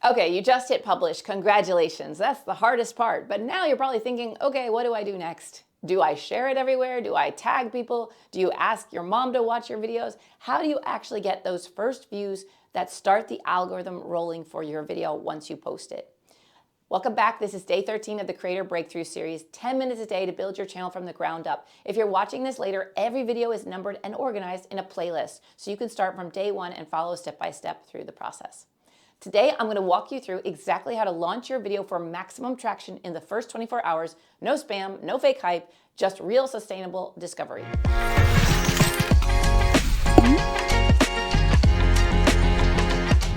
Okay, you just hit publish. Congratulations. That's the hardest part. But now you're probably thinking, okay, what do I do next? Do I share it everywhere? Do I tag people? Do you ask your mom to watch your videos? How do you actually get those first views that start the algorithm rolling for your video once you post it? Welcome back. This is day 13 of the Creator Breakthrough Series, 10 minutes a day to build your channel from the ground up. If you're watching this later, every video is numbered and organized in a playlist, so you can start from day one and follow step by step through the process. Today, I'm going to walk you through exactly how to launch your video for maximum traction in the first 24 hours. No spam, no fake hype, just real sustainable discovery.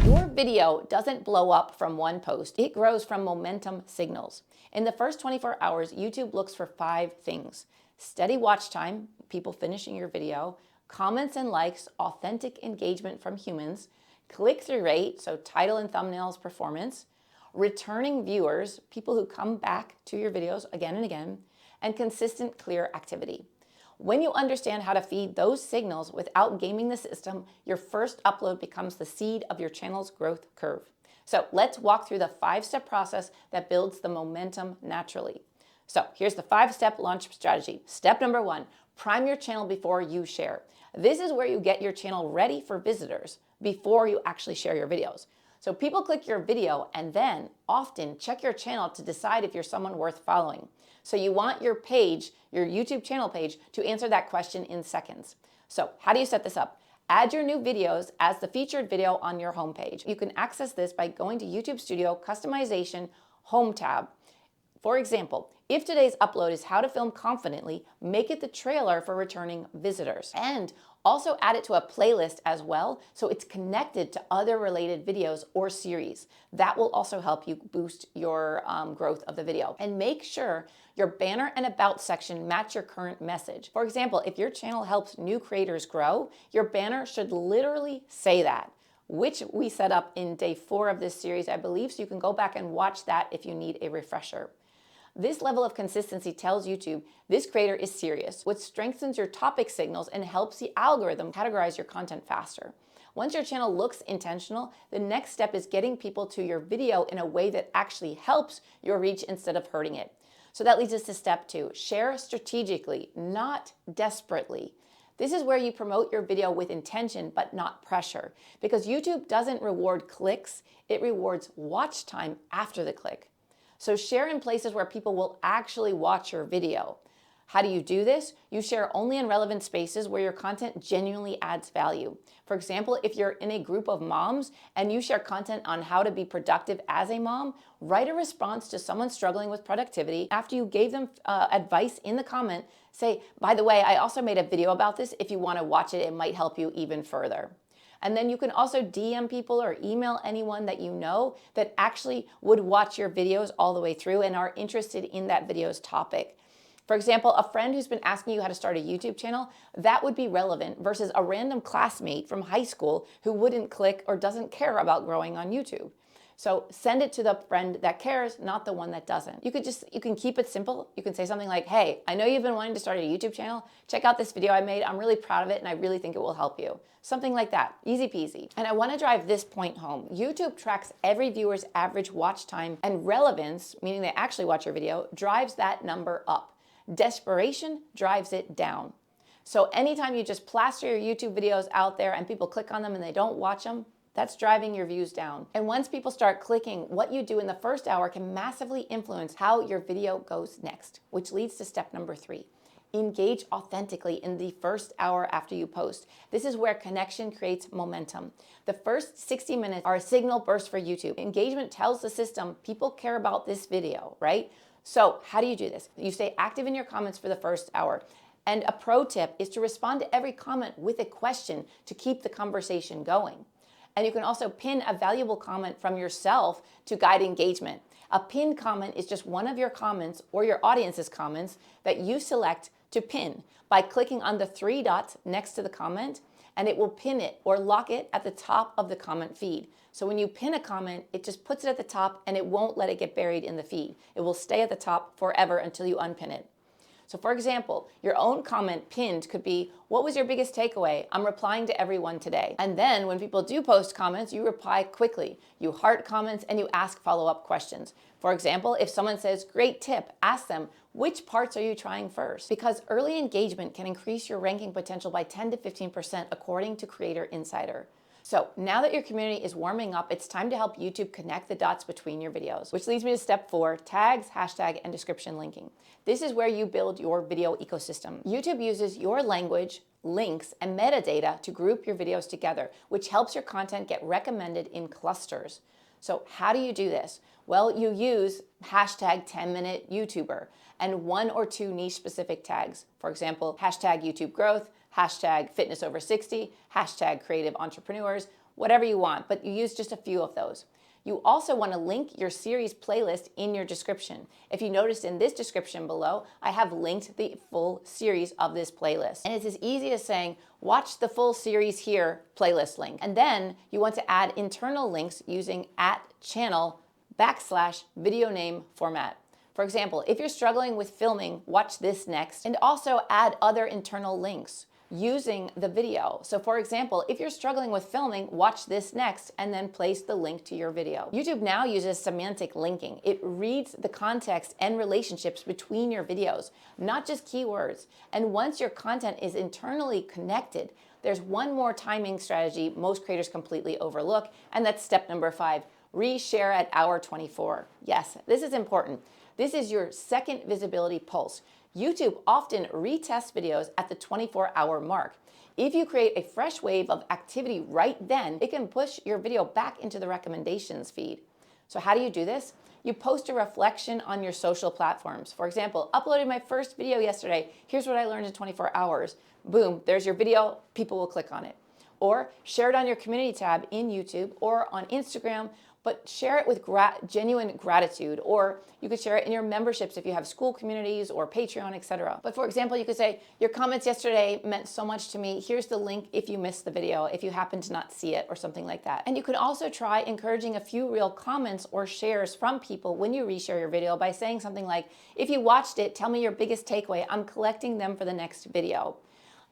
Your video doesn't blow up from one post. It grows from momentum signals. In the first 24 hours, YouTube looks for 5 things: steady watch time, people finishing your video; comments and likes, authentic engagement from humans; click-through rate, so title and thumbnails performance; returning viewers, people who come back to your videos again and again; and consistent, clear activity. When you understand how to feed those signals without gaming the system, your first upload becomes the seed of your channel's growth curve. So let's walk through the 5-step process that builds the momentum naturally. So here's the 5-step launch strategy. Step number 1, prime your channel before you share. This is where you get your channel ready for visitors before you actually share your videos. So people click your video and then often check your channel to decide if you're someone worth following. So you want your page, your YouTube channel page, to answer that question in seconds. So how do you set this up? Add your new videos as the featured video on your homepage. You can access this by going to YouTube Studio, Customization, Home tab. For example, if today's upload is how to film confidently, make it the trailer for returning visitors. And also add it to a playlist as well, so it's connected to other related videos or series. That will also help you boost your growth of the video. And make sure your banner and about section match your current message. For example, if your channel helps new creators grow, your banner should literally say that, which we set up in day 4 of this series, I believe, so you can go back and watch that if you need a refresher. This level of consistency tells YouTube this creator is serious, which strengthens your topic signals and helps the algorithm categorize your content faster. Once your channel looks intentional, the next step is getting people to your video in a way that actually helps your reach instead of hurting it. So that leads us to step 2, share strategically, not desperately. This is where you promote your video with intention but not pressure, because YouTube doesn't reward clicks, it rewards watch time after the click. So share in places where people will actually watch your video. How do you do this? You share only in relevant spaces where your content genuinely adds value. For example, if you're in a group of moms and you share content on how to be productive as a mom, write a response to someone struggling with productivity. After you gave them advice in the comment, say, by the way, I also made a video about this. If you want to watch it, it might help you even further. And then you can also DM people or email anyone that you know that actually would watch your videos all the way through and are interested in that video's topic. For example, a friend who's been asking you how to start a YouTube channel, that would be relevant versus a random classmate from high school who wouldn't click or doesn't care about growing on YouTube. So send it to the friend that cares, not the one that doesn't. You can keep it simple. You can say something like, hey, I know you've been wanting to start a YouTube channel. Check out this video I made. I'm really proud of it and I really think it will help you. Something like that, easy peasy. And I want to drive this point home. YouTube tracks every viewer's average watch time, and relevance, meaning they actually watch your video, drives that number up. Desperation drives it down. So anytime you just plaster your YouTube videos out there and people click on them and they don't watch them, that's driving your views down. And once people start clicking, what you do in the first hour can massively influence how your video goes next, which leads to step number 3. Engage authentically in the first hour after you post. This is where connection creates momentum. The first 60 minutes are a signal burst for YouTube. Engagement tells the system people care about this video, right? So how do you do this? You stay active in your comments for the first hour. And a pro tip is to respond to every comment with a question to keep the conversation going. And you can also pin a valuable comment from yourself to guide engagement. A pinned comment is just one of your comments or your audience's comments that you select to pin by clicking on the 3 dots next to the comment, and it will pin it or lock it at the top of the comment feed. So when you pin a comment, it just puts it at the top and it won't let it get buried in the feed. It will stay at the top forever until you unpin it. So for example, your own comment pinned could be, what was your biggest takeaway? I'm replying to everyone today. And then when people do post comments, you reply quickly. You heart comments and you ask follow-up questions. For example, if someone says, great tip, ask them, which parts are you trying first? Because early engagement can increase your ranking potential by 10 to 15% according to Creator Insider. So now that your community is warming up, it's time to help YouTube connect the dots between your videos, which leads me to step 4, tags, hashtag, and description linking. This is where you build your video ecosystem. YouTube uses your language, links, and metadata to group your videos together, which helps your content get recommended in clusters. So how do you do this? Well, you use hashtag 10-minute YouTuber and 1 or 2 niche specific tags. For example, hashtag YouTube growth, hashtag fitness over 60, hashtag creative entrepreneurs, whatever you want, but you use just a few of those. You also want to link your series playlist in your description. If you noticed in this description below, I have linked the full series of this playlist. And it's as easy as saying, watch the full series here, playlist link. And then you want to add internal links using @channel/video name format. For example, if you're struggling with filming, watch this next, and also add other internal links using the video. So for example, if you're struggling with filming, watch this next, and then place the link to your video. YouTube now uses semantic linking. It reads the context and relationships between your videos, not just keywords. And once your content is internally connected, there's one more timing strategy most creators completely overlook, and that's step number 5, reshare at hour 24. Yes, this is important. This is your second visibility pulse. YouTube often retests videos at the 24-hour mark. If you create a fresh wave of activity right then, it can push your video back into the recommendations feed. So how do you do this? You post a reflection on your social platforms. For example, uploaded my first video yesterday. Here's what I learned in 24 hours. Boom, there's your video. People will click on it. Or share it on your community tab in YouTube or on Instagram, but share it with genuine gratitude. Or you could share it in your memberships if you have Skool communities or Patreon, etc. But for example, you could say, your comments yesterday meant so much to me. Here's the link if you missed the video, if you happen to not see it, or something like that. And you could also try encouraging a few real comments or shares from people when you reshare your video by saying something like, if you watched it, tell me your biggest takeaway. I'm collecting them for the next video.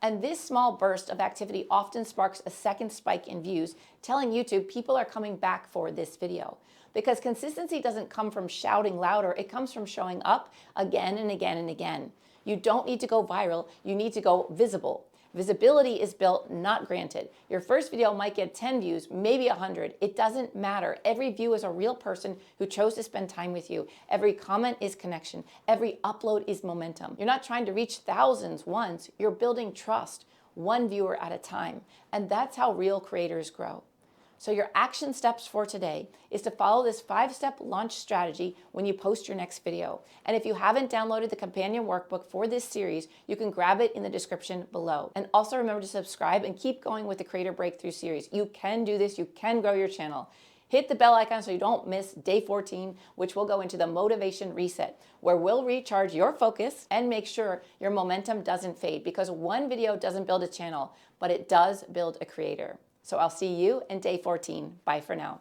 And this small burst of activity often sparks a second spike in views, telling YouTube people are coming back for this video. Because consistency doesn't come from shouting louder, it comes from showing up again and again and again. You don't need to go viral, you need to go visible. Visibility is built, not granted. Your first video might get 10 views, maybe 100. It doesn't matter. Every view is a real person who chose to spend time with you. Every comment is connection. Every upload is momentum. You're not trying to reach thousands once. You're building trust, one viewer at a time. And that's how real creators grow. So your action steps for today is to follow this 5-step launch strategy when you post your next video. And if you haven't downloaded the companion workbook for this series, you can grab it in the description below. And also remember to subscribe and keep going with the Creator Breakthrough series. You can do this, you can grow your channel. Hit the bell icon so you don't miss day 14, which will go into the motivation reset, where we'll recharge your focus and make sure your momentum doesn't fade, because one video doesn't build a channel, but it does build a creator. So I'll see you in day 14. Bye for now.